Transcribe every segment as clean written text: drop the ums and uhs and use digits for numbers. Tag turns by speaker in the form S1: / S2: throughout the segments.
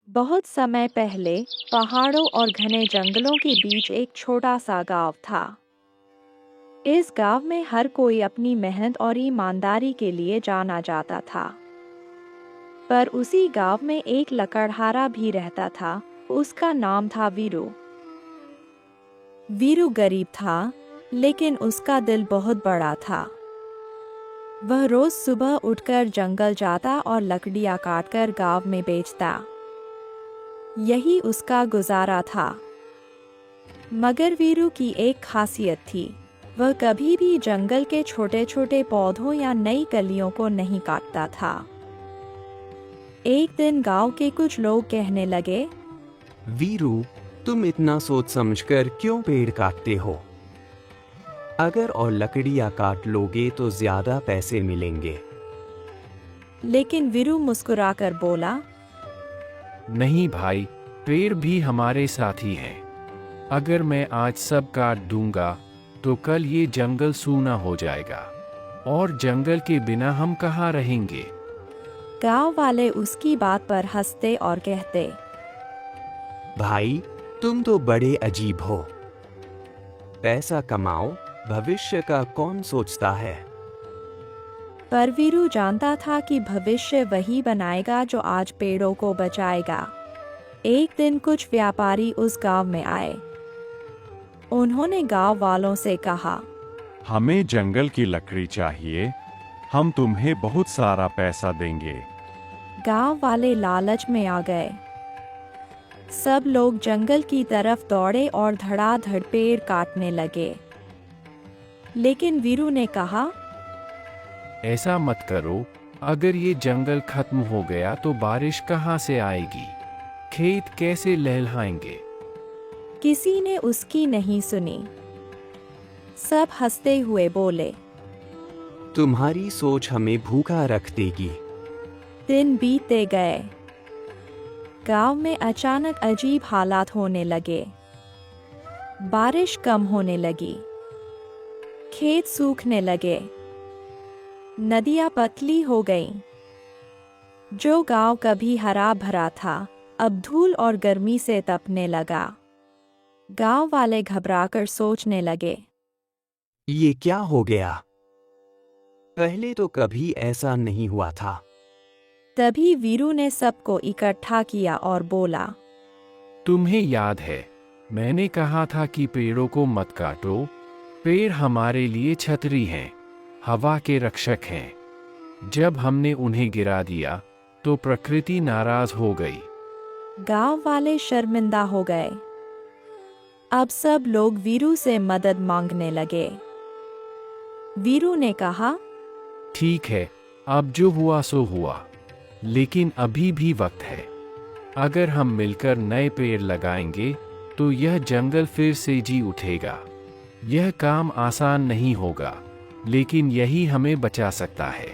S1: बहुत समय पहले पहाड़ों और घने जंगलों के बीच एक छोटा सा गांव था। इस गांव में हर कोई अपनी मेहनत और ईमानदारी के लिए जाना जाता था। पर उसी गांव में एक लकड़हारा भी रहता था। उसका नाम था वीरू। वीरू गरीब था, लेकिन उसका दिल बहुत बड़ा था। वह रोज सुबह उठकर जंगल जाता और लकड़ियां काटकर गांव में बेचता। यही उसका गुजारा था। मगर वीरू की एक खासियत थी। वह कभी भी जंगल के छोटे छोटे पौधों या नई कलियों को नहीं काटता था। एक दिन गांव के कुछ लोग कहने लगे,
S2: वीरू, तुम इतना सोच समझकर क्यों पेड़ काटते हो? अगर और लकड़ियां काट लोगे तो ज्यादा पैसे मिलेंगे।
S1: लेकिन वीरू मुस्कुराकर बोला,
S3: नहीं भाई, पेड़ भी हमारे साथी हैं। अगर मैं आज सब काट दूंगा तो कल ये जंगल सूना हो जाएगा, और जंगल के बिना हम कहाँ रहेंगे।
S1: गांव वाले उसकी बात पर हंसते और कहते,
S2: भाई, तुम तो बड़े अजीब हो। पैसा कमाओ, भविष्य का कौन सोचता है?
S1: पर वीरू जानता था कि भविष्य वही बनाएगा जो आज पेड़ों को बचाएगा। एक दिन कुछ व्यापारी उस गांव में आए। उन्होंने गांव वालों से कहा,
S4: हमें जंगल की लकड़ी चाहिए, हम तुम्हें बहुत सारा पैसा देंगे।
S1: गांव वाले लालच में आ गए। सब लोग जंगल की तरफ दौड़े और धड़ाधड़ पेड़ काटने लगे। लेकिन वीरू ने कहा,
S3: ऐसा मत करो। अगर ये जंगल खत्म हो गया तो बारिश कहाँ से आएगी? खेत कैसे लहलहाएंगे?
S1: किसी ने उसकी नहीं सुनी। सब हंसते हुए बोले,
S2: तुम्हारी सोच हमें भूखा रख देगी।
S1: दिन बीतते गए। गांव में अचानक अजीब हालात होने लगे। बारिश कम होने लगी। खेत सूखने लगे। नदियां पतली हो गईं। जो गांव कभी हरा भरा था, अब धूल और गर्मी से तपने लगा। गांव वाले घबराकर सोचने लगे,
S2: ये क्या हो गया? पहले तो कभी ऐसा नहीं हुआ था।
S1: तभी वीरू ने सबको इकट्ठा किया और बोला,
S3: तुम्हें याद है, मैंने कहा था कि पेड़ों को मत काटो। पेड़ हमारे लिए छतरी हैं, हवा के रक्षक हैं। जब हमने उन्हें गिरा दिया तो प्रकृति नाराज हो गई।
S1: गांव वाले शर्मिंदा हो गए। अब सब लोग वीरू से मदद मांगने लगे। वीरू ने कहा,
S3: ठीक है, अब जो हुआ सो हुआ, लेकिन अभी भी वक्त है। अगर हम मिलकर नए पेड़ लगाएंगे तो यह जंगल फिर से जी उठेगा। यह काम आसान नहीं होगा, लेकिन यही हमें बचा सकता है।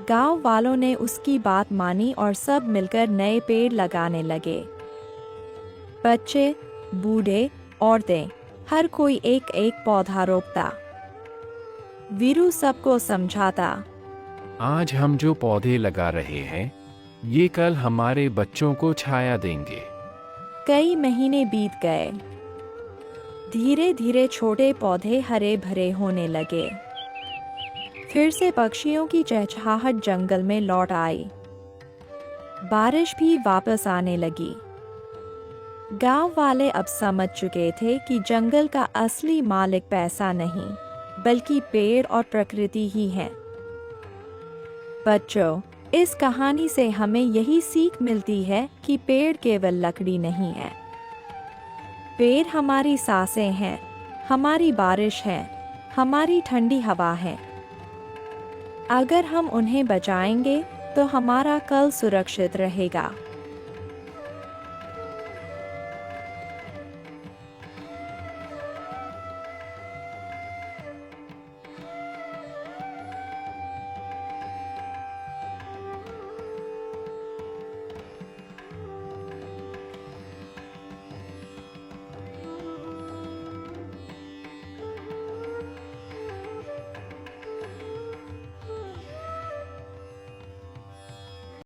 S1: गांव वालों ने उसकी बात मानी और सब मिलकर नए पेड़ लगाने लगे। बच्चे, बूढ़े, औरतें, हर कोई एक एक पौधा रोपता। वीरू सबको समझाता,
S3: आज हम जो पौधे लगा रहे हैं, ये कल हमारे बच्चों को छाया देंगे।
S1: कई महीने बीत गए। धीरे धीरे छोटे पौधे हरे भरे होने लगे। फिर से पक्षियों की चहचहाहट जंगल में लौट आई। बारिश भी वापस आने लगी। गांव वाले अब समझ चुके थे कि जंगल का असली मालिक पैसा नहीं, बल्कि पेड़ और प्रकृति ही है। बच्चों, इस कहानी से हमें यही सीख मिलती है कि पेड़ केवल लकड़ी नहीं है। पेड़ हमारी सांसें हैं, हमारी बारिश है, हमारी ठंडी हवा है। अगर हम उन्हें बचाएंगे तो हमारा कल सुरक्षित रहेगा।